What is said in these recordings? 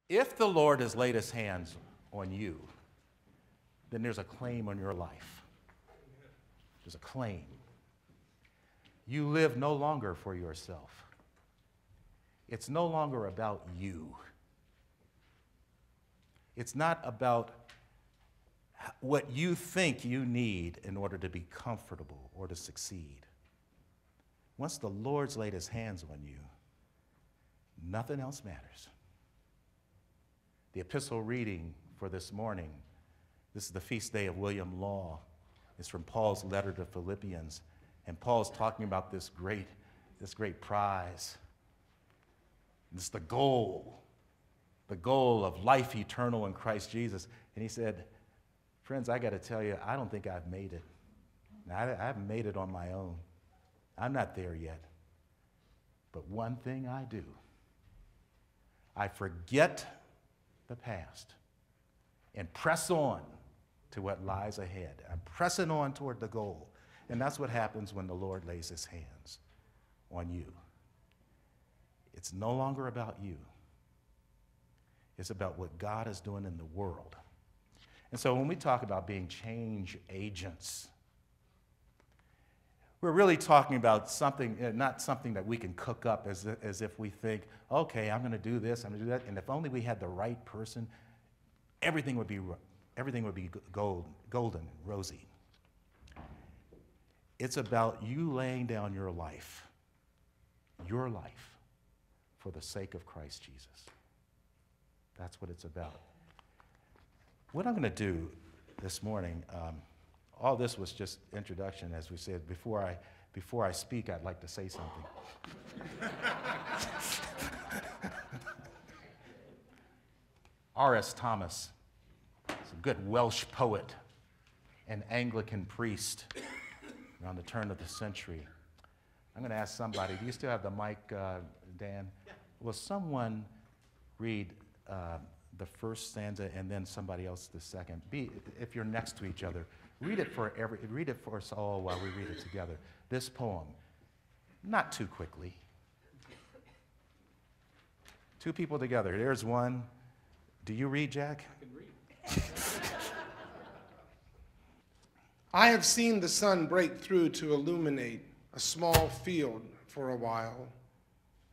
If the Lord has laid his hands on you, then there's a claim on your life. There's a claim. You live no longer for yourself. It's no longer about you. It's not about what you think you need in order to be comfortable or to succeed. Once the Lord's laid his hands on you, nothing else matters. The epistle reading for this morning, this is the feast day of William Law. It's from Paul's letter to Philippians. And Paul's talking about this great prize. It's the goal of life eternal in Christ Jesus. And he said, friends, I got to tell you, I don't think I've made it. I haven't made it on my own. I'm not there yet. But one thing I do, I forget the past and press on to what lies ahead. I'm pressing on toward the goal. And that's what happens when the Lord lays his hands on you. It's no longer about you. It's about what God is doing in the world. And so when we talk about being change agents, we're really talking about something, not something that we can cook up as if we think, okay, I'm going to do this, I'm going to do that, and if only we had the right person, everything would be golden and rosy. It's about you laying down your life for the sake of Christ Jesus. That's what it's about. What I'm going to do this morning, all this was just introduction, as we said. Before I speak, I'd like to say something. R.S. Thomas, a good Welsh poet and Anglican priest around the turn of the century. I'm going to ask somebody, do you still have the mic, Dan? Yeah. Will someone read the first stanza and then somebody else the second? If you're next to each other, read it for us all while we read it together. This poem, not too quickly. Two people together. There's one. Do you read, Jack? I can read. I have seen the sun break through to illuminate a small field for a while,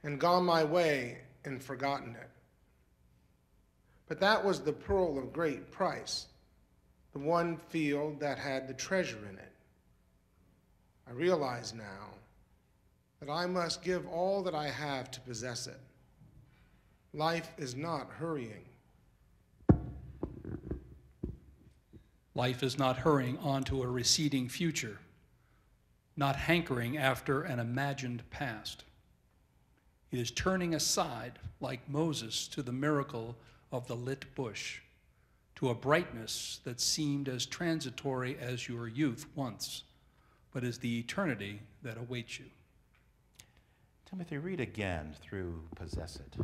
and gone my way and forgotten it. But that was the pearl of great price, the one field that had the treasure in it. I realize now that I must give all that I have to possess it. Life is not hurrying. Life is not hurrying onto a receding future, not hankering after an imagined past. It is turning aside, like Moses, to the miracle of the lit bush, to a brightness that seemed as transitory as your youth once, but is the eternity that awaits you. Timothy, read again through Possess It.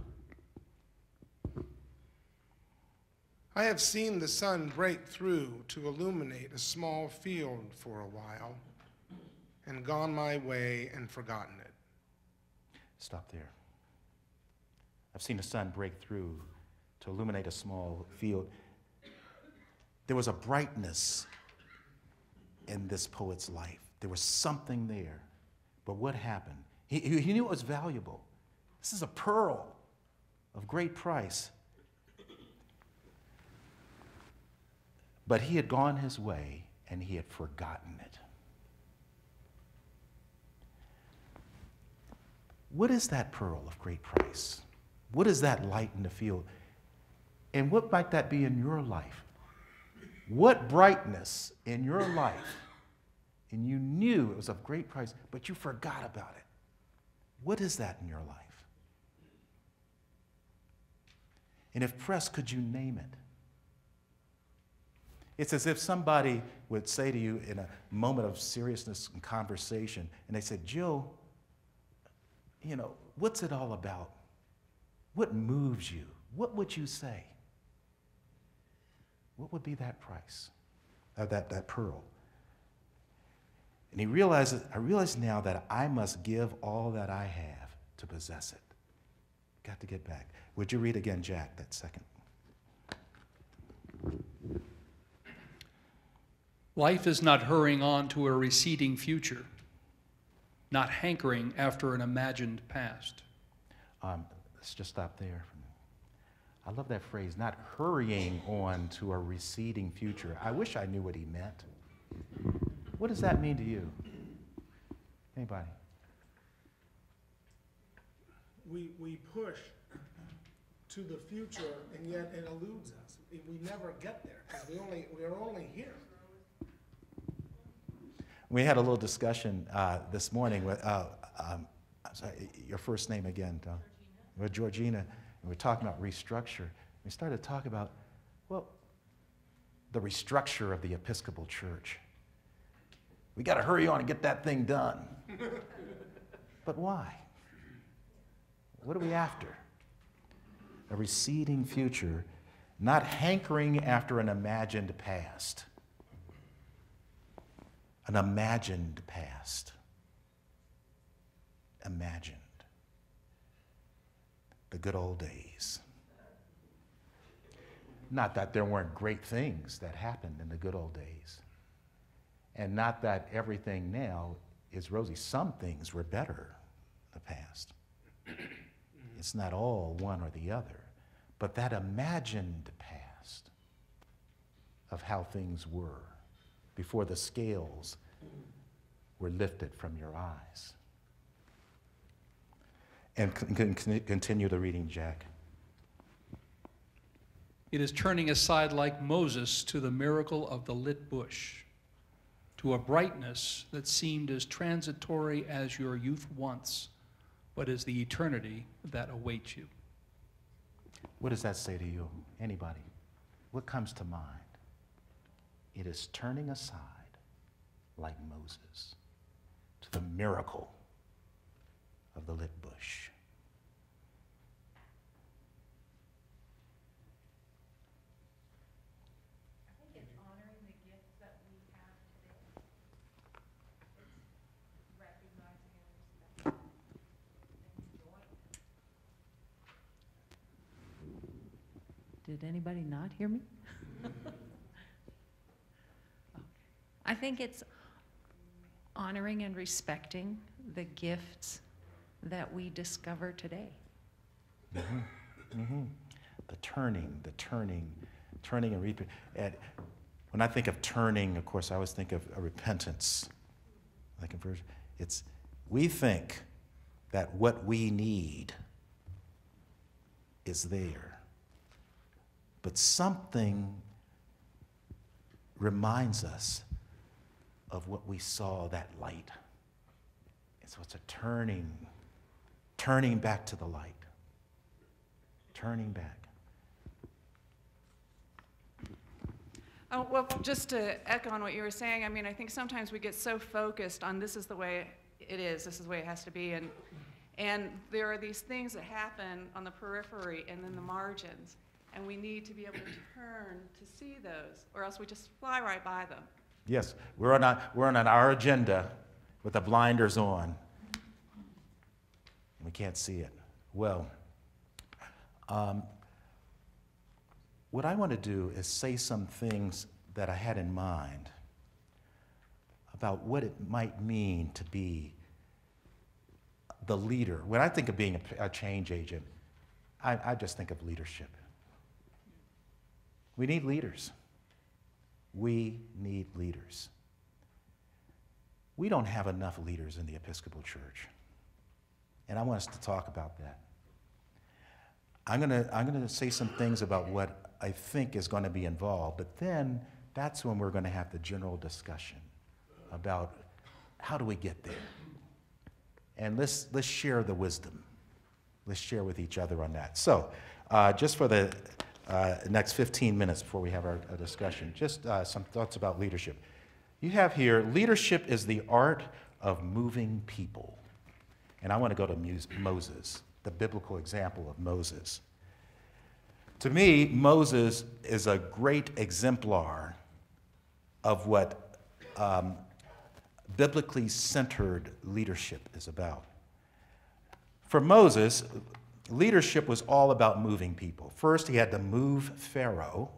I have seen the sun break through to illuminate a small field for a while, and gone my way and forgotten it. Stop there. I've seen the sun break through to illuminate a small field. There was a brightness in this poet's life. There was something there. But what happened? He knew it was valuable. This is a pearl of great price. But he had gone his way and he had forgotten it. What is that pearl of great price? What is that light in the field? And what might that be in your life? What brightness in your life, and you knew it was of great price, but you forgot about it? What is that in your life? And if pressed, could you name it? It's as if somebody would say to you in a moment of seriousness and conversation, and they said, Joe, what's it all about? What moves you? What would you say? What would be that price, that pearl? And I realize now that I must give all that I have to possess it. Got to get back. Would you read again, Jack, that second? Life is not hurrying on to a receding future, not hankering after an imagined past. Let's just stop there. I love that phrase, not hurrying on to a receding future. I wish I knew what he meant. What does that mean to you? Anybody? We push to the future, and yet it eludes us. We never get there, 'cause we're only here. We had a little discussion this morning with, I'm sorry, your first name again, Tom? With Georgina, and we're talking about restructure. We started to talk about, well, the restructure of the Episcopal Church. We got to hurry on and get that thing done. But why? What are we after? A receding future, not hankering after an imagined past. An imagined past. Imagined. The good old days. Not that there weren't great things that happened in the good old days. And not that everything now is rosy. Some things were better in the past. It's not all one or the other. But that imagined past of how things were before the scales were lifted from your eyes. And continue the reading, Jack. It is turning aside like Moses to the miracle of the lit bush, to a brightness that seemed as transitory as your youth once, but is the eternity that awaits you. What does that say to you? Anybody? What comes to mind? It is turning aside like Moses to the miracle of the lit bush. I think it's honoring the gifts that we have today. It's recognizing and respecting and enjoying them. Did anybody not hear me? Okay. I think it's honoring and respecting the gifts that we discover today. The turning and reaping. And when I think of turning, of course, I always think of a repentance, like conversion. We think that what we need is there, but something reminds us of what we saw, that light. And so it's a turning back to the light. Turning back. Oh, well, just to echo on what you were saying, I mean, I think sometimes we get so focused on this is the way it is, this is the way it has to be, and there are these things that happen on the periphery and in the margins, and we need to be able to turn to see those, or else we just fly right by them. Yes, we're on our agenda with the blinders on. We can't see it. Well, what I want to do is say some things that I had in mind about what it might mean to be the leader. When I think of being a change agent, I just think of leadership. We need leaders. We need leaders. We don't have enough leaders in the Episcopal Church. And I want us to talk about that. I'm gonna say some things about what I think is going to be involved, but then that's when we're going to have the general discussion about how do we get there. And let's share the wisdom. Let's share with each other on that. So, just for the next 15 minutes before we have our discussion, just some thoughts about leadership. You have here, leadership is the art of moving people. And I want to go to Moses, the biblical example of Moses. To me, Moses is a great exemplar of what biblically centered leadership is about. For Moses, leadership was all about moving people. First, he had to move Pharaoh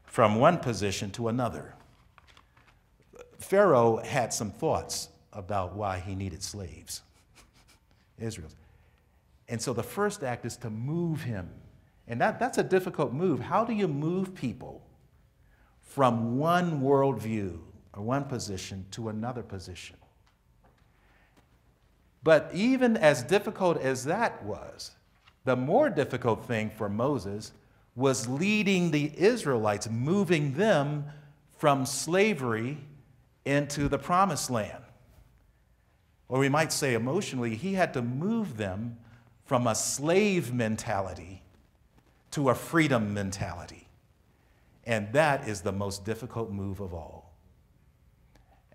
from one position to another. Pharaoh had some thoughts about why he needed slaves, Israel. And so the first act is to move him. And that's a difficult move. How do you move people from one worldview or one position to another position? But even as difficult as that was, the more difficult thing for Moses was leading the Israelites, moving them from slavery into the promised land. Or we might say emotionally, he had to move them from a slave mentality to a freedom mentality. And that is the most difficult move of all.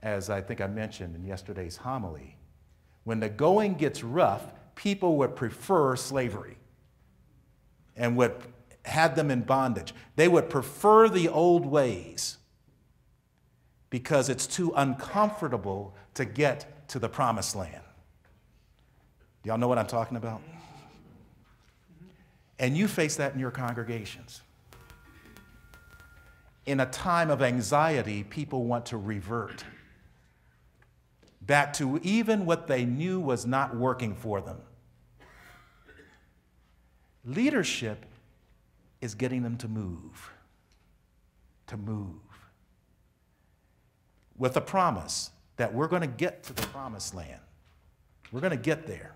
As I think I mentioned in yesterday's homily, when the going gets rough, people would prefer slavery and would have them in bondage. They would prefer the old ways because it's too uncomfortable to get to the promised land. Y'all know what I'm talking about? And you face that in your congregations. In a time of anxiety, people want to revert back to even what they knew was not working for them. Leadership is getting them to move. With a promise that we're going to get to the promised land. We're going to get there.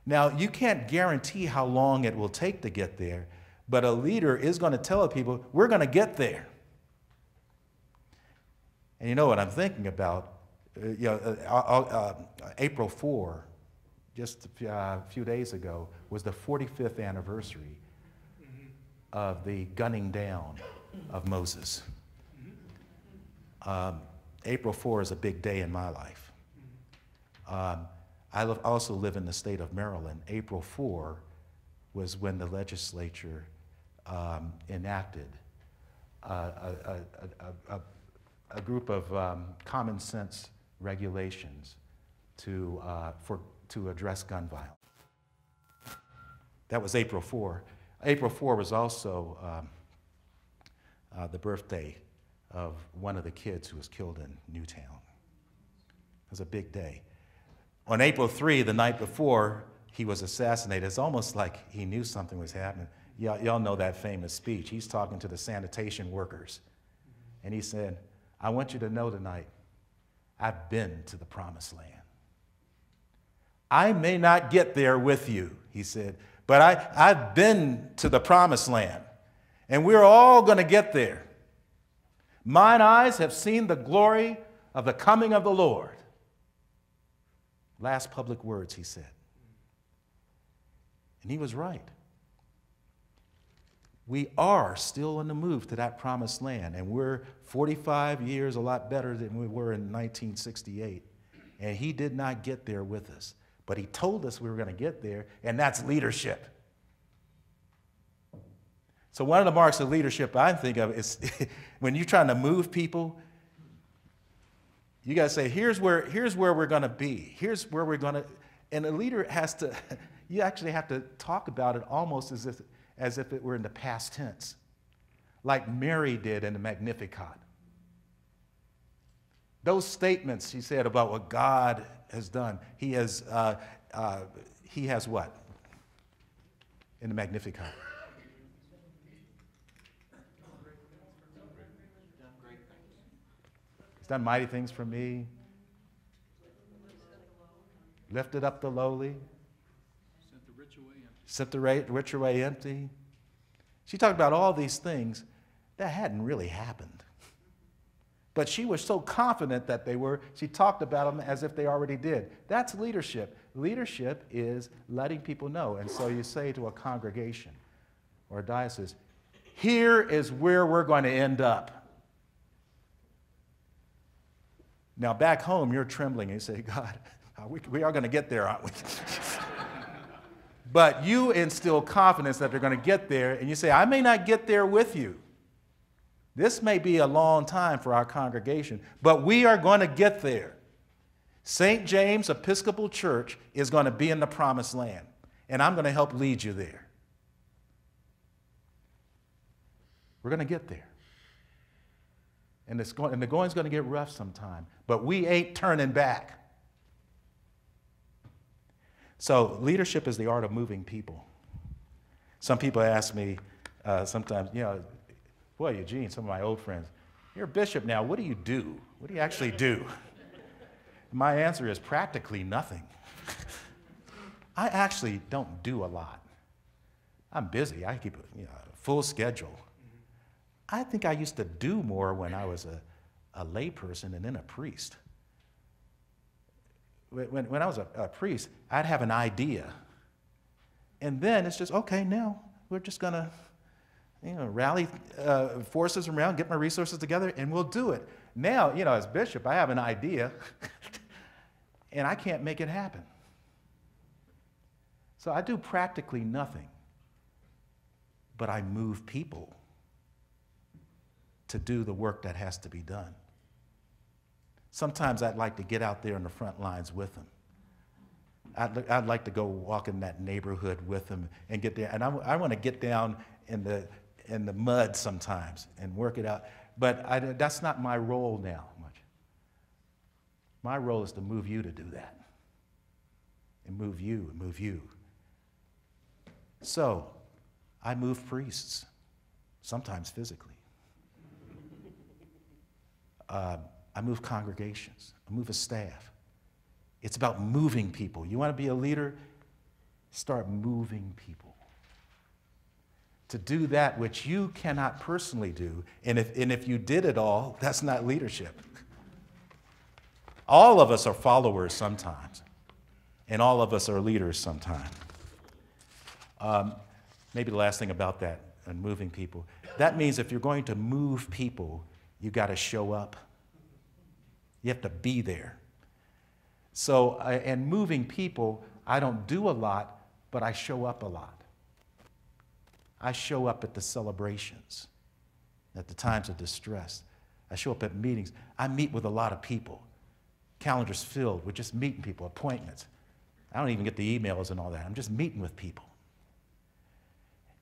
Now, you can't guarantee how long it will take to get there, but a leader is going to tell people, we're going to get there. And you know what I'm thinking about? April 4, just a few days ago, was the 45th anniversary of the gunning down of Moses. April 4 is a big day in my life. I also live in the state of Maryland. April 4 was when the legislature enacted a group of common sense regulations to address gun violence. That was April 4. April 4 was also the birthday of one of the kids who was killed in Newtown. It was a big day. On April 3, the night before he was assassinated, it's almost like he knew something was happening. Y'all know that famous speech. He's talking to the sanitation workers. And he said, I want you to know tonight, I've been to the promised land. I may not get there with you, he said, but I've been to the promised land. And we're all going to get there. Mine eyes have seen the glory of the coming of the Lord. Last public words, he said. And he was right. We are still on the move to that promised land, and we're 45 years a lot better than we were in 1968. And he did not get there with us, but he told us we were going to get there, and that's leadership. So one of the marks of leadership I think of is when you're trying to move people, you got to say, here's where we're going to be. Here's where we're going to, and a leader has to, you actually have to talk about it almost as if it were in the past tense, like Mary did in the Magnificat. Those statements she said about what God has done, he has what? In the Magnificat. He's done mighty things for me. Lifted up the lowly. Sent the rich away empty. She talked about all these things that hadn't really happened. But she was so confident that they were, she talked about them as if they already did. That's leadership. Leadership is letting people know. And so you say to a congregation or a diocese, here is where we're going to end up. Now back home, you're trembling and you say, God, we are going to get there, aren't we? But you instill confidence that they're going to get there, and you say, I may not get there with you. This may be a long time for our congregation, but we are going to get there. St. James Episcopal Church is going to be in the promised land. and I'm going to help lead you there. We're going to get there. And the going's going to get rough sometime, but we ain't turning back. So leadership is the art of moving people. Some people ask me sometimes, boy, Eugene, some of my old friends, you're a bishop now, what do you do? What do you actually do? My answer is practically nothing. I actually don't do a lot. I'm busy. I keep a full schedule. I think I used to do more when I was a layperson and then a priest. When I was a priest, I'd have an idea. And then it's just, okay, now we're just going to rally forces around, get my resources together, and we'll do it. Now, as bishop, I have an idea, and I can't make it happen. So I do practically nothing, but I move people to do the work that has to be done. Sometimes I'd like to get out there on the front lines with them. I'd like to go walk in that neighborhood with them and get there. And I want to get down in the mud sometimes and work it out. But that's not my role now much. My role is to move you to do that. And move you and move you. So I move priests, sometimes physically. I move congregations. I move a staff. It's about moving people. You want to be a leader? Start moving people to do that which you cannot personally do. And if you did it all, that's not leadership. All of us are followers sometimes, and all of us are leaders sometimes. Maybe the last thing about that and moving people, that means if you're going to move people, you got to show up. You have to be there. So, and moving people, I don't do a lot, but I show up a lot. I show up at the celebrations, at the times of distress. I show up at meetings. I meet with a lot of people. Calendars filled with just meeting people, appointments. I don't even get the emails and all that. I'm just meeting with people.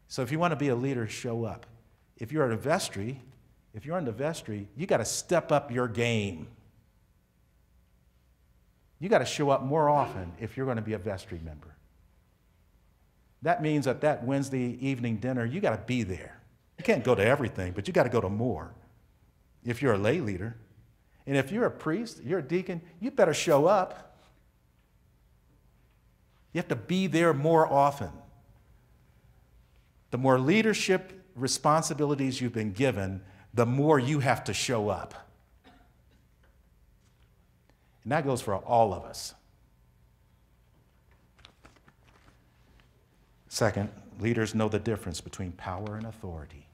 So if you want to be a leader, show up. If you're in the vestry, you got to step up your game. You got to show up more often if you're going to be a vestry member. That means at that Wednesday evening dinner, you got to be there. You can't go to everything, but you got to go to more if you're a lay leader. And if you're a priest, you're a deacon, you better show up. You have to be there more often. The more leadership responsibilities you've been given, the more you have to show up. And that goes for all of us. Second, leaders know the difference between power and authority.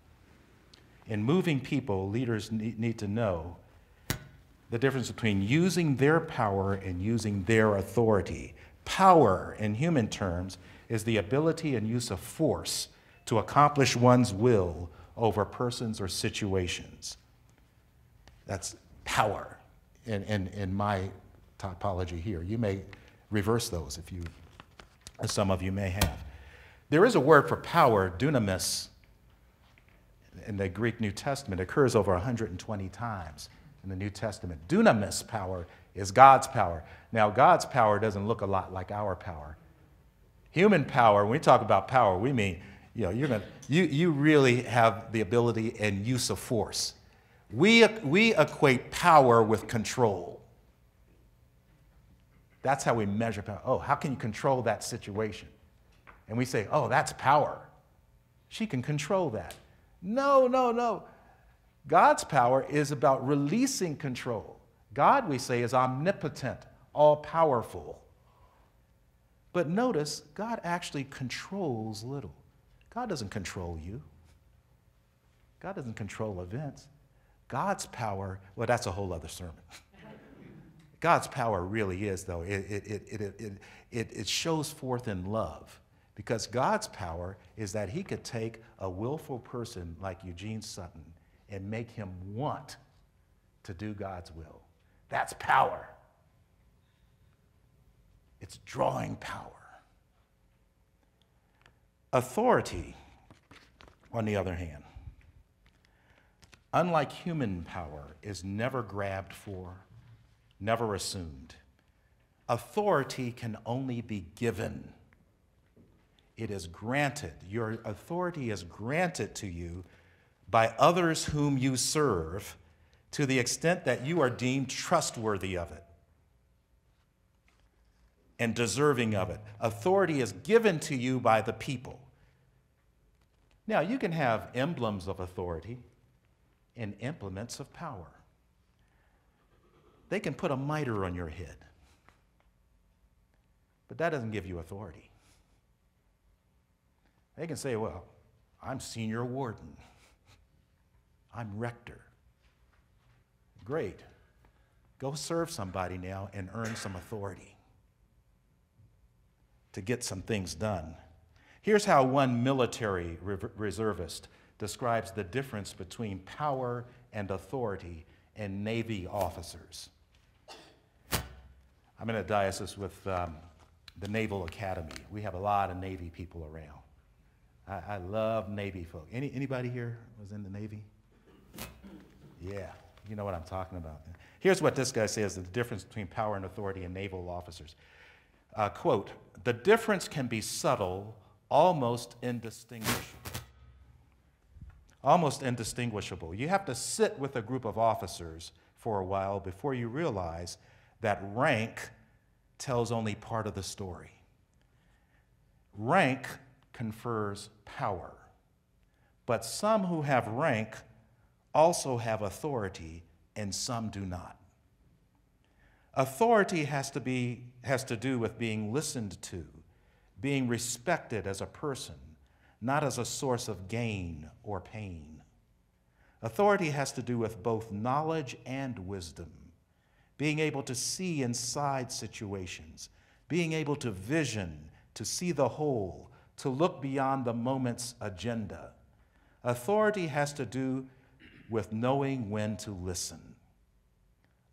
In moving people, leaders need to know the difference between using their power and using their authority. Power, in human terms, is the ability and use of force to accomplish one's will over persons or situations. That's power in my topology here. You may reverse those as some of you may have. There is a word for power, dunamis, in the Greek New Testament. It occurs over 120 times in the New Testament. Dunamis power is God's power. Now, God's power doesn't look a lot like our power. Human power, when we talk about power, we mean you really have the ability and use of force. We equate power with control. That's how we measure power. Oh, how can you control that situation? And we say, oh, that's power. She can control that. No. God's power is about releasing control. God, we say, is omnipotent, all-powerful. But notice, God actually controls little. God doesn't control you. God doesn't control events. God's power, well, that's a whole other sermon. God's power really is, though, it shows forth in love. Because God's power is that he could take a willful person like Eugene Sutton and make him want to do God's will. That's power. It's drawing power. Authority, on the other hand, unlike human power, is never grabbed for, never assumed. Authority can only be given. It is granted. Your authority is granted to you by others whom you serve to the extent that you are deemed trustworthy of it and deserving of it. Authority is given to you by the people. Now, you can have emblems of authority and implements of power. They can put a mitre on your head, but that doesn't give you authority. They can say, well, I'm senior warden. I'm rector. Great. Go serve somebody now and earn some authority to get some things done. Here's how one military reservist describes the difference between power and authority in Navy officers. I'm in a diocese with the Naval Academy. We have a lot of Navy people around. I love Navy folk. Anybody here was in the Navy? Yeah, you know what I'm talking about. Here's what this guy says, the difference between power and authority in naval officers. Quote, "The difference can be subtle, almost indistinguishable. Almost indistinguishable. You have to sit with a group of officers for a while before you realize that rank tells only part of the story. Rank confers power, but some who have rank also have authority, and some do not. Authority has to do with being listened to, being respected as a person, not as a source of gain or pain. Authority has to do with both knowledge and wisdom, being able to see inside situations, being able to vision, to see the whole, to look beyond the moment's agenda. Authority has to do with knowing when to listen.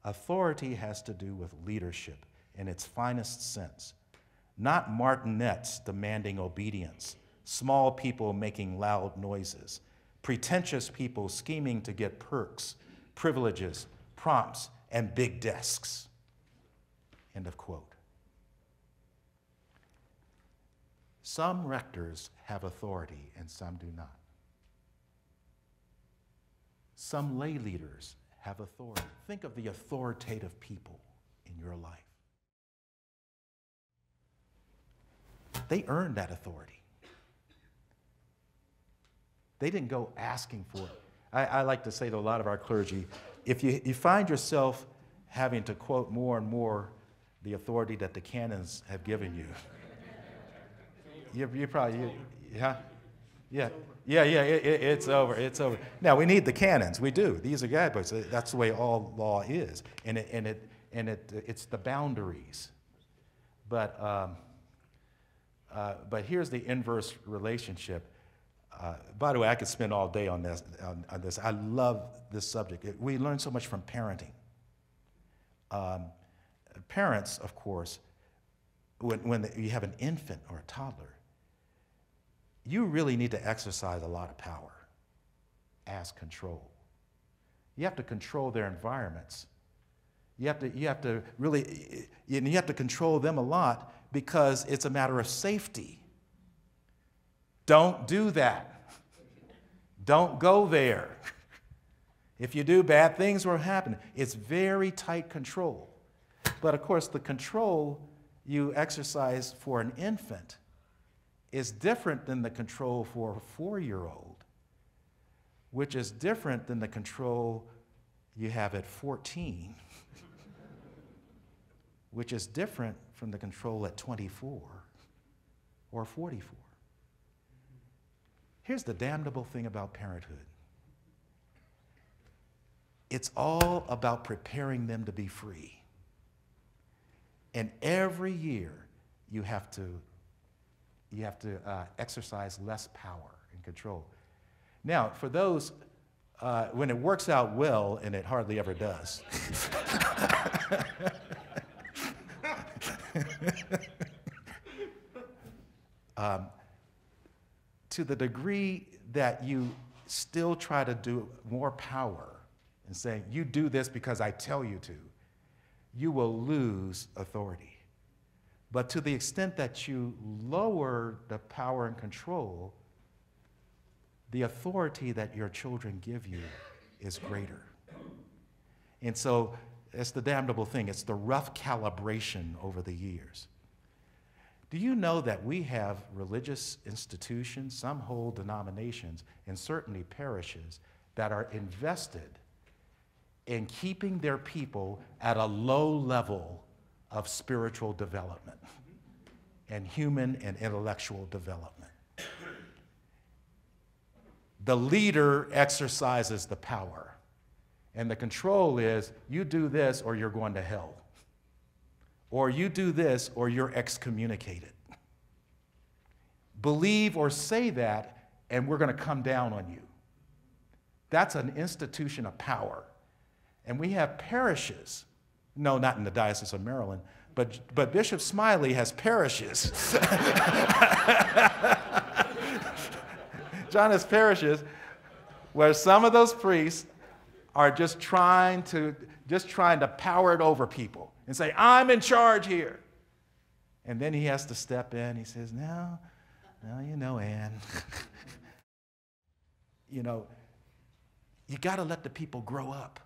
Authority has to do with leadership in its finest sense, not martinets demanding obedience, small people making loud noises, pretentious people scheming to get perks, privileges, prompts, and big desks." End of quote. Some rectors have authority and some do not. Some lay leaders have authority. Think of the authoritative people in your life. They earned that authority. They didn't go asking for it. I like to say to a lot of our clergy, if you find yourself having to quote more and more the authority that the canons have given you, you probably, it's over. It's over. Now, we need the canons. We do. These are guidebooks. That's the way all law is. And it's the boundaries. But here's the inverse relationship. By the way, I could spend all day on this. I love this subject. We learn so much from parenting. Parents, of course, when you have an infant or a toddler, you really need to exercise a lot of power as control. You have to control their environments. You have to really, you have to control them a lot because it's a matter of safety. Don't do that. Don't go there. If you do, bad things will happen. It's very tight control. But of course, the control you exercise for an infant is different than the control for a 4-year-old, which is different than the control you have at 14, which is different from the control at 24 or 44. Here's the damnable thing about parenthood. It's all about preparing them to be free. And every year you have to exercise less power and control. Now, for those, when it works out well, and it hardly ever does, to the degree that you still try to do more power and say, you do this because I tell you to, you will lose authority. But to the extent that you lower the power and control, the authority that your children give you is greater. And so it's the damnable thing. It's the rough calibration over the years. Do you know that we have religious institutions, some whole denominations, and certainly parishes that are invested in keeping their people at a low level of spiritual development and human and intellectual development? The leader exercises the power, and the control is, you do this or you're going to hell. Or you do this or you're excommunicated. Believe or say that, and we're going to come down on you. That's an institution of power. And we have parishes, no, not in the Diocese of Maryland, but Bishop Smiley has parishes. John has parishes where some of those priests are just trying to power it over people and say, I'm in charge here. And then he has to step in. He says, no, you know, Ann. You know, you got to let the people grow up.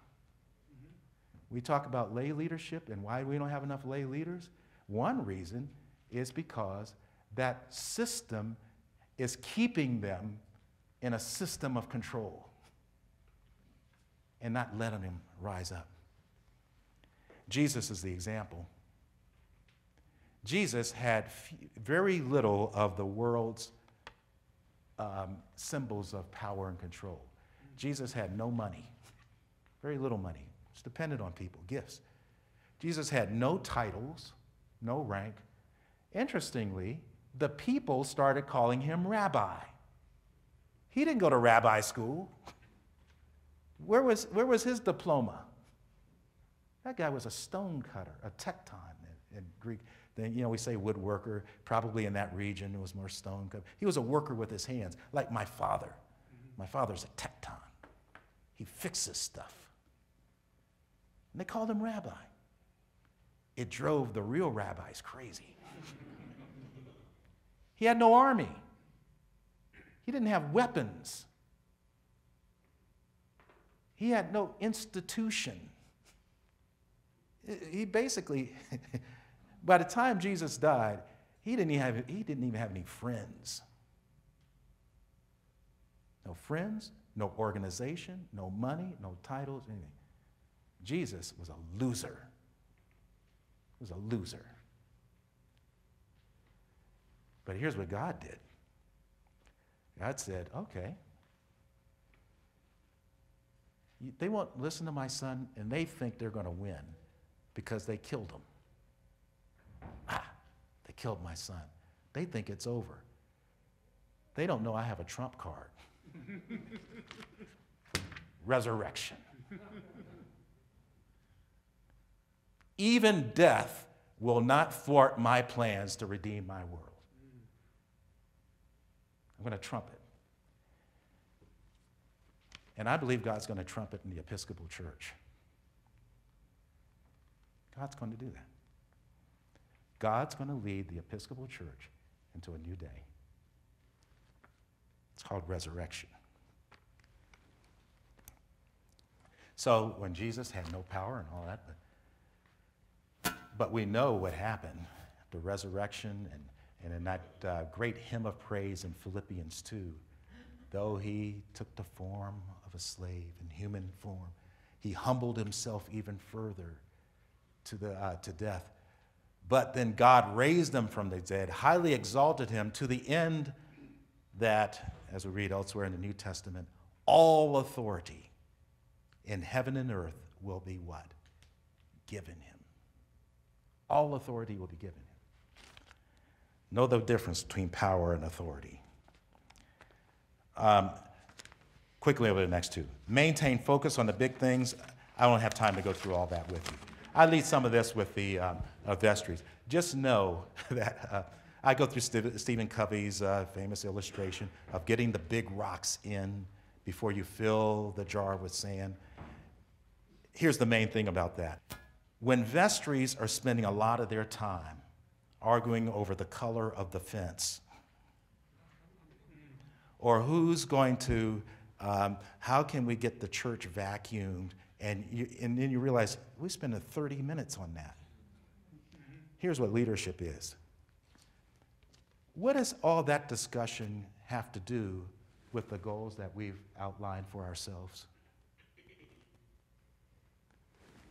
We talk about lay leadership and why we don't have enough lay leaders. One reason is because that system is keeping them in a system of control and not letting them rise up. Jesus is the example. Jesus had very little of the world's symbols of power and control. Jesus had no money, very little money. It's dependent on people, gifts. Jesus had no titles, no rank. Interestingly, the people started calling him rabbi. He didn't go to rabbi school. Where was his diploma? That guy was a stone cutter, a tekton in Greek. Then, we say woodworker. Probably in that region, it was more stone cut. He was a worker with his hands, like my father. My father's a tekton. He fixes stuff. And they called him rabbi. It drove the real rabbis crazy. He had no army. He didn't have weapons. He had no institution. He basically, by the time Jesus died, he didn't even have any friends. No friends, no organization, no money, no titles, anything. Jesus was a loser. He was a loser. But here's what God did. God said, okay, they won't listen to my son, and they think they're going to win because they killed him. They killed my son. They think it's over. They don't know I have a trump card. Resurrection. Even death will not thwart my plans to redeem my world. I'm going to trumpet. And I believe God's going to trumpet in the Episcopal Church. God's going to do that. God's going to lead the Episcopal Church into a new day. It's called resurrection. So when Jesus had no power and all that, but we know what happened, the resurrection, and in that great hymn of praise in Philippians 2, though he took the form of a slave in human form, he humbled himself even further to death. But then God raised him from the dead, highly exalted him to the end that, as we read elsewhere in the New Testament, all authority in heaven and earth will be what? Given him. All authority will be given him. Know the difference between power and authority. Quickly over the next two. Maintain focus on the big things. I don't have time to go through all that with you. I lead some of this with the vestries. Just know that I go through Stephen Covey's famous illustration of getting the big rocks in before you fill the jar with sand. Here's the main thing about that. When vestries are spending a lot of their time arguing over the color of the fence, or who's going to, how can we get the church vacuumed, and then you realize we spent 30 minutes on that. Here's what leadership is. What does all that discussion have to do with the goals that we've outlined for ourselves?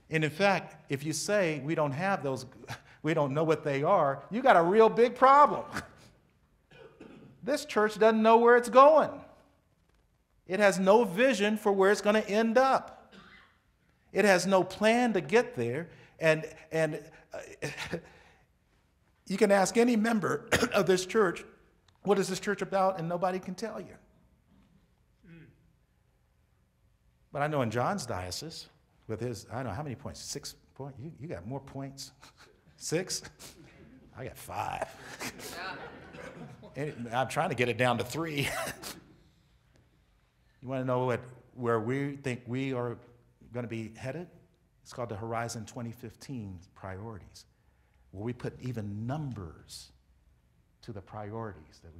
And in fact, if you say we don't have those, we don't know what they are, you got a real big problem. This church doesn't know where it's going. It has no vision for where it's going to end up. It has no plan to get there. And you can ask any member of this church, what is this church about? And nobody can tell you. But I know in John's diocese, with his, I don't know how many points, 6 points? You got more points? 6? I got 5. I'm trying to get it down to 3. You want to know where we think we are going to be headed? It's called the Horizon 2015 priorities, where we put even numbers to the priorities that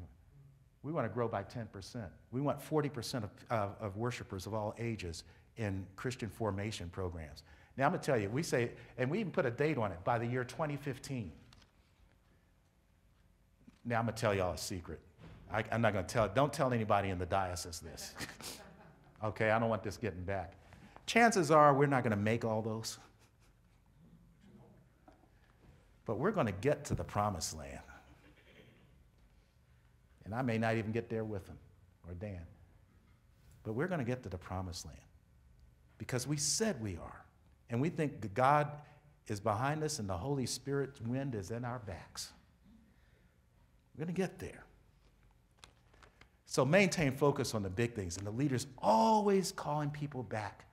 we want to grow by 10%. We want 40% of worshipers of all ages in Christian formation programs. Now I'm going to tell you, we say, and we even put a date on it, by the year 2015. Now I'm going to tell y'all a secret. I'm not going to don't tell anybody in the diocese this. Okay, I don't want this getting back. Chances are we're not going to make all those. But we're going to get to the promised land. And I may not even get there with them or Dan. But we're going to get to the promised land because we said we are. And we think that God is behind us and the Holy Spirit's wind is in our backs. We're going to get there. So maintain focus on the big things. And the leader's always calling people back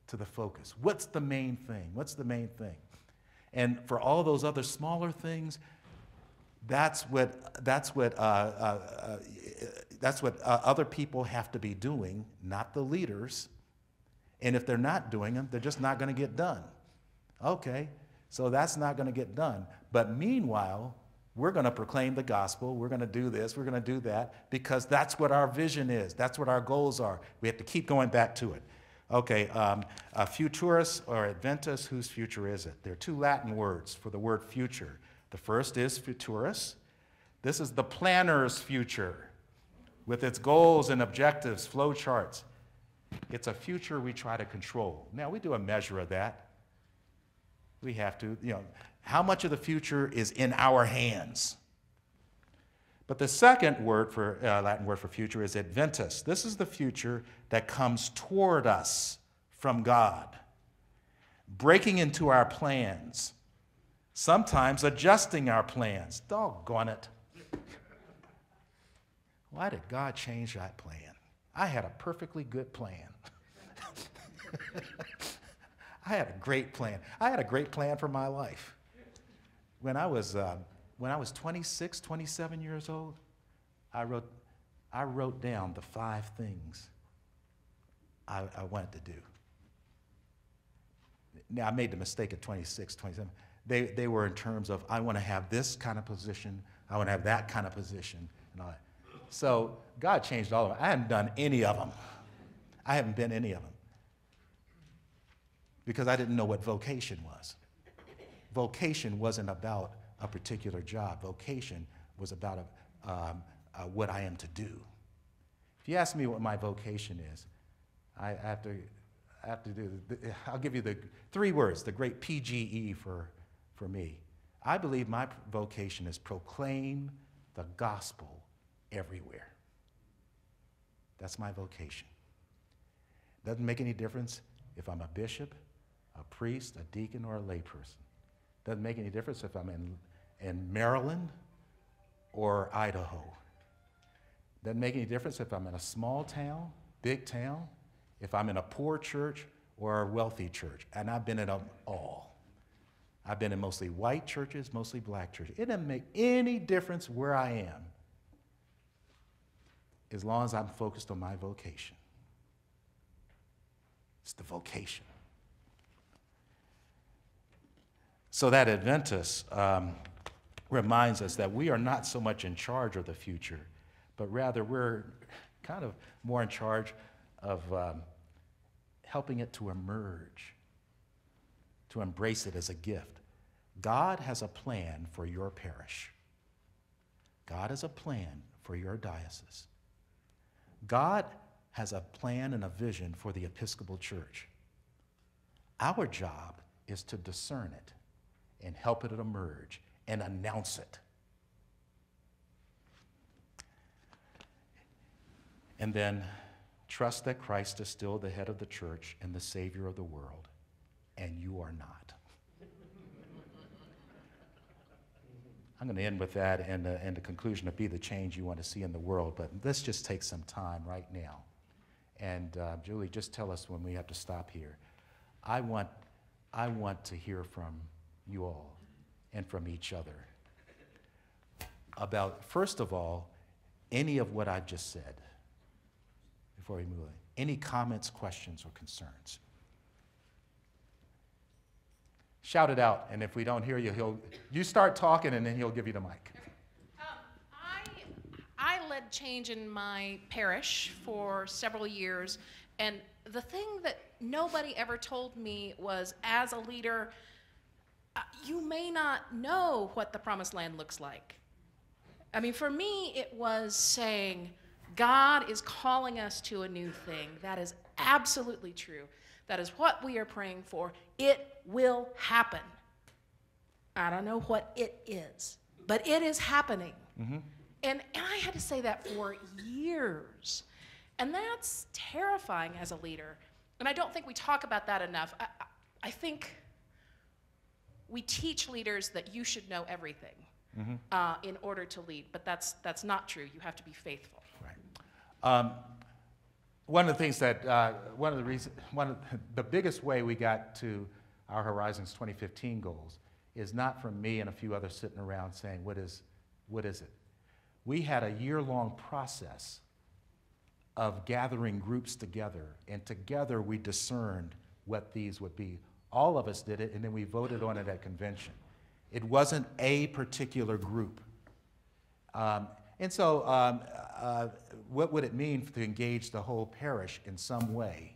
to the focus. What's the main thing? What's the main thing? And for all those other smaller things, that's what other people have to be doing, not the leaders. And if they're not doing them, they're just not going to get done. Okay, so that's not going to get done. But meanwhile, we're going to proclaim the gospel. We're going to do this. We're going to do that because that's what our vision is. That's what our goals are. We have to keep going back to it. Okay, futurus or adventus, whose future is it? There are 2 Latin words for the word future. The first is futurus. This is the planner's future with its goals and objectives, flow charts. It's a future we try to control. Now, we do a measure of that. We have to, how much of the future is in our hands? But the second word for Latin word for future is adventus. This is the future that comes toward us from God, breaking into our plans, sometimes adjusting our plans. Doggone it. Why did God change that plan? I had a perfectly good plan. I had a great plan. I had a great plan for my life. When I was 26, 27 years old, I wrote down the 5 things I wanted to do. Now, I made the mistake at 26, 27. They were in terms of, I want to have this kind of position, I want to have that kind of position, and all that. So God changed all of them. I hadn't done any of them. I haven't been any of them because I didn't know what vocation was. Vocation wasn't about a particular job. Vocation was about what I am to do. If you ask me what my vocation is, I have to do. I'll give you the 3 words, the great PGE for me. I believe my vocation is proclaim the gospel everywhere. That's my vocation. Doesn't make any difference if I'm a bishop, a priest, a deacon, or a layperson. Doesn't make any difference if I'm in Maryland or Idaho. Doesn't make any difference if I'm in a small town, big town, if I'm in a poor church or a wealthy church. And I've been in them all. I've been in mostly white churches, mostly black churches. It doesn't make any difference where I am as long as I'm focused on my vocation. It's the vocation. So that Adventist reminds us that we are not so much in charge of the future, but rather we're kind of more in charge of helping it to emerge, to embrace it as a gift. God has a plan for your parish. God has a plan for your diocese. God has a plan and a vision for the Episcopal Church. Our job is to discern it and help it emerge and announce it. And then trust that Christ is still the head of the church and the Savior of the world, and you are not. I'm going to end with that and the conclusion of be the change you want to see in the world, but let's just take some time right now. And Julie, just tell us when we have to stop here. I want to hear from you all and from each other about, first of all, any of what I've just said before we move on. Any comments, questions, or concerns? Shout it out, and if we don't hear you, you start talking, and then he'll give you the mic. I led change in my parish for several years, and the thing that nobody ever told me was, as a leader, you may not know what the promised land looks like. I mean, for me, it was saying, God is calling us to a new thing. That is absolutely true. That is what we are praying for. It will happen. I don't know what it is, but it is happening. Mm-hmm. And I had to say that for years. And that's terrifying as a leader. And I don't think we talk about that enough. I think we teach leaders that you should know everything in order to lead, but that's not true. You have to be faithful. Right. One of the things that, the biggest way we got to our Horizons 2015 goals is not from me and a few others sitting around saying, what is it? We had a year-long process of gathering groups together, and together we discerned what these would be. All of us did it, and then we voted on it at convention. It wasn't a particular group. And so what would it mean to engage the whole parish in some way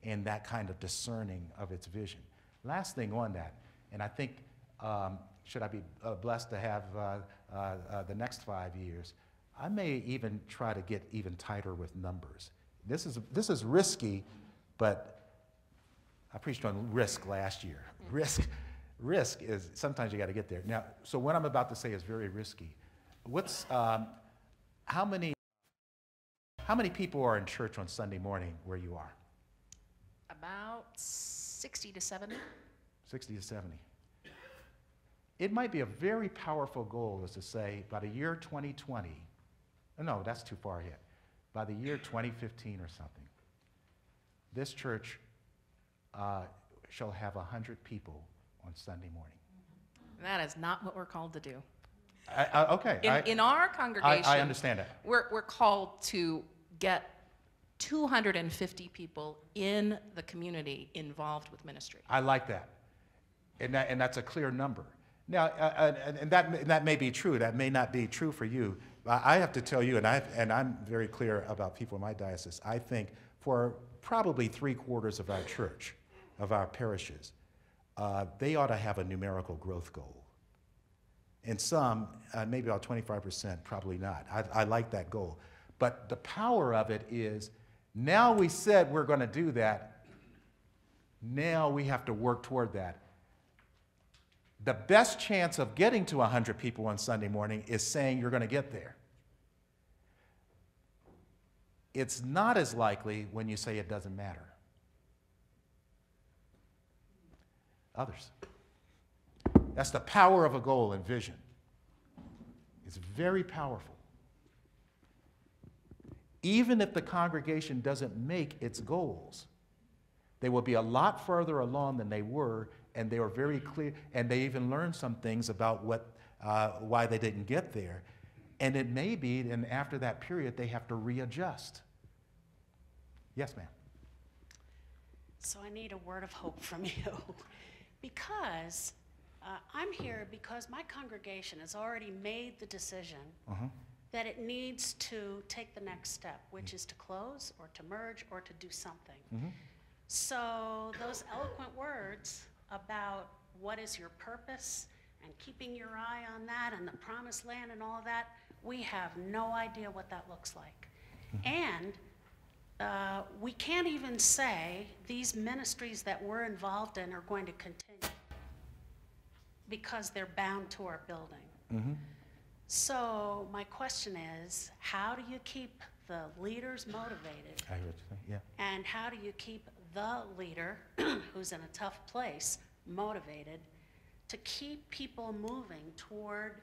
in that kind of discerning of its vision? Last thing on that, and I think, should I be blessed to have the next 5 years, I may even try to get even tighter with numbers. This is risky, but I preached on risk last year. Risk is, sometimes you got to get there. Now, so what I'm about to say is very risky. How many people are in church on Sunday morning where you are? About 60 to 70. 60 to 70. It might be a very powerful goal is to say by the year 2020, no, that's too far ahead. By the year 2015 or something, this church shall have 100 people on Sunday morning. That is not what we're called to do. Okay. In our congregation, I understand that. We're called to get 250 people in the community involved with ministry. I like that. And that's a clear number. Now, and that may be true. That may not be true for you. I have to tell you, and I'm very clear about people in my diocese, I think for probably 3/4 of our church, of our parishes, they ought to have a numerical growth goal. And some, maybe about 25%, probably not. I like that goal. But the power of it is, now we said we're going to do that, now we have to work toward that. The best chance of getting to 100 people on Sunday morning is saying you're going to get there. It's not as likely when you say it doesn't matter. Others. That's the power of a goal and vision. It's very powerful. Even if the congregation doesn't make its goals, they will be a lot further along than they were and they were very clear, and they even learned some things about why they didn't get there. And it may be, and after that period, they have to readjust. Yes, ma'am. So I need a word of hope from you because I'm here because my congregation has already made the decision that it needs to take the next step, which is to close or to merge or to do something. So those eloquent words about what is your purpose and keeping your eye on that and the promised land and all of that, we have no idea what that looks like. And we can't even say these ministries that we're involved in are going to continue because they're bound to our building. So my question is, how do you keep the leaders motivated? I hear what you're saying, yeah. And how do you keep the leader who's in a tough place motivated to keep people moving toward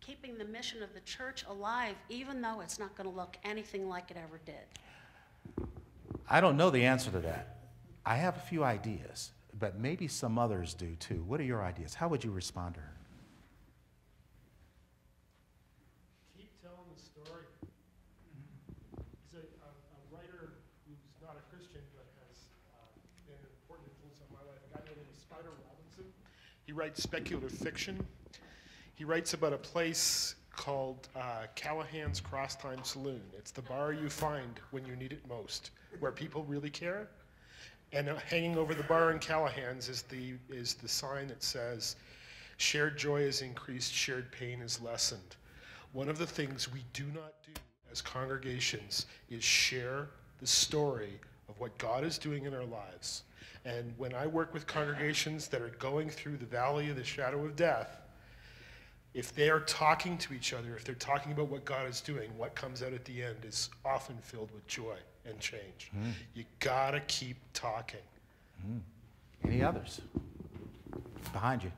keeping the mission of the church alive, even though it's not going to look anything like it ever did? I don't know the answer to that. I have a few ideas, but maybe some others do too. What are your ideas? How would you respond to her? Keep telling the story. He's a writer who's not a Christian, but has been an important influence on my life. A guy named Spider Robinson. He writes speculative fiction. He writes about a place called Callahan's Crosstime Saloon. It's the bar you find when you need it most, where people really care. And hanging over the bar in Callahan's is the sign that says, "Shared joy is increased, shared pain is lessened." One of the things we do not do as congregations is share the story of what God is doing in our lives. And when I work with congregations that are going through the valley of the shadow of death, if they are talking to each other, if they're talking about what God is doing, what comes out at the end is often filled with joy and change. You gotta keep talking. Any others? Behind you.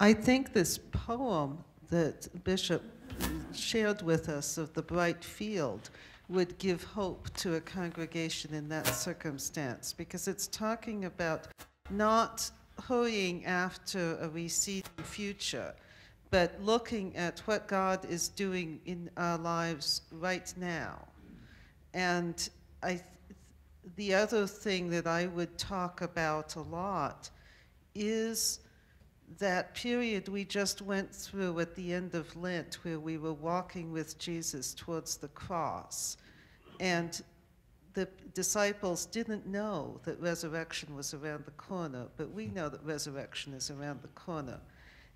I think this poem that Bishop shared with us of the bright field would give hope to a congregation in that circumstance, because it's talking about not hurrying after a receding future, but looking at what God is doing in our lives right now. And the other thing that I would talk about a lot is that period we just went through at the end of Lent, where we were walking with Jesus towards the cross. And the disciples didn't know that resurrection was around the corner, but we know that resurrection is around the corner.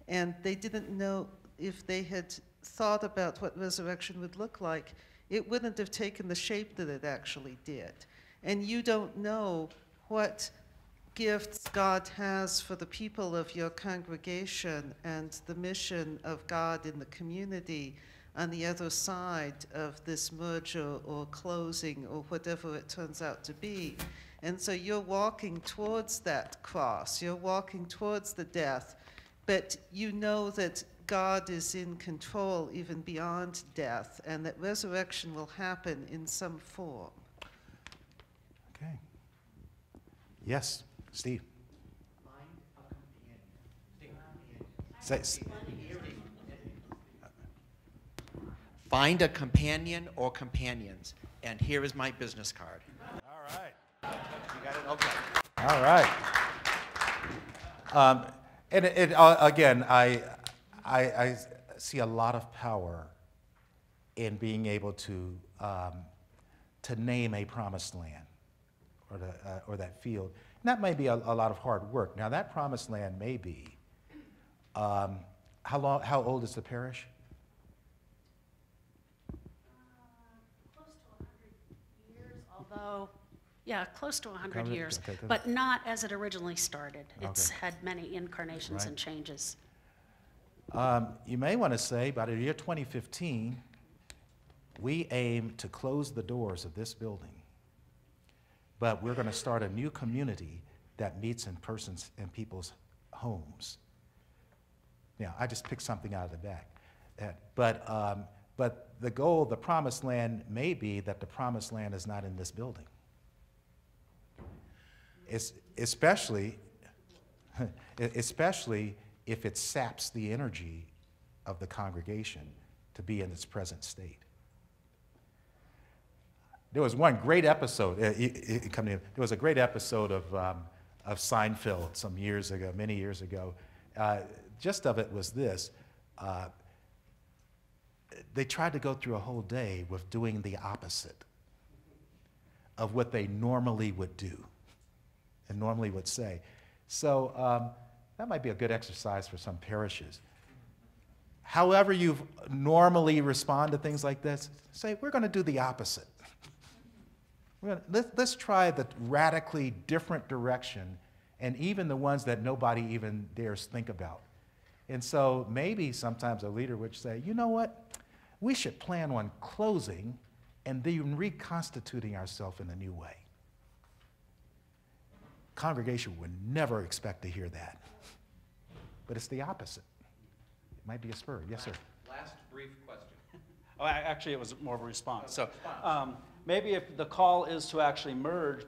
And they didn't know, if they had thought about what resurrection would look like, it wouldn't have taken the shape that it actually did. And you don't know what gifts God has for the people of your congregation and the mission of God in the community on the other side of this merger or closing or whatever it turns out to be. And so you're walking towards that cross, you're walking towards the death, but you know that God is in control even beyond death, and that resurrection will happen in some form. Okay. Yes, Steve. Find a companion or companions. And here is my business card. All right. You got it? Okay. All right. Again, I see a lot of power in being able to name a promised land or that field. And that may be a lot of hard work. Now, that promised land may be, how old is the parish? Close to 100 years, although, yeah, close to 100 years, okay, good. but not as it originally started. It's Okay. had many incarnations Right. and changes. You may want to say, by the year 2015, we aim to close the doors of this building. But we're going to start a new community that meets in people's homes. Now, I just picked something out of the back. But the goal, the promised land, may be that the promised land is not in this building. especially if it saps the energy of the congregation to be in its present state. There was one great episode. There was a great episode of Seinfeld some years ago, many years ago. Gist of it was this. They tried to go through a whole day with doing the opposite of what they normally would do and normally would say. So that might be a good exercise for some parishes. However you normally respond to things like this, say, we're going to do the opposite. Let's try the radically different direction, and even the ones that nobody even dares think about. And so maybe sometimes a leader would say, you know what? We should plan on closing and then reconstituting ourselves in a new way. Congregation would never expect to hear that. But it's the opposite. It might be a spur. Yes, sir. Last brief question. Oh, actually, it was more of a response. So maybe if the call is to actually merge,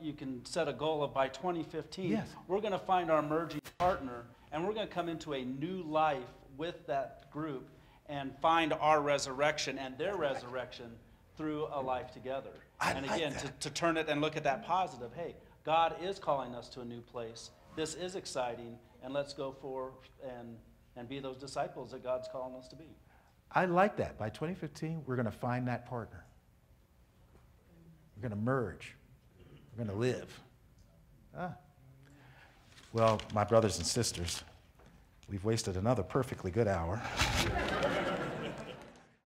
you can set a goal of by 2015, yes, we're going to find our merging partner, and we're going to come into a new life with that group and find our resurrection and their resurrection through a life together. And again, to turn it and look at that positive, hey, God is calling us to a new place. This is exciting, and let's go forward and be those disciples that God's calling us to be. I like that. By 2015, we're going to find that partner. We're going to merge. We're going to live. Well, my brothers and sisters, we've wasted another perfectly good hour.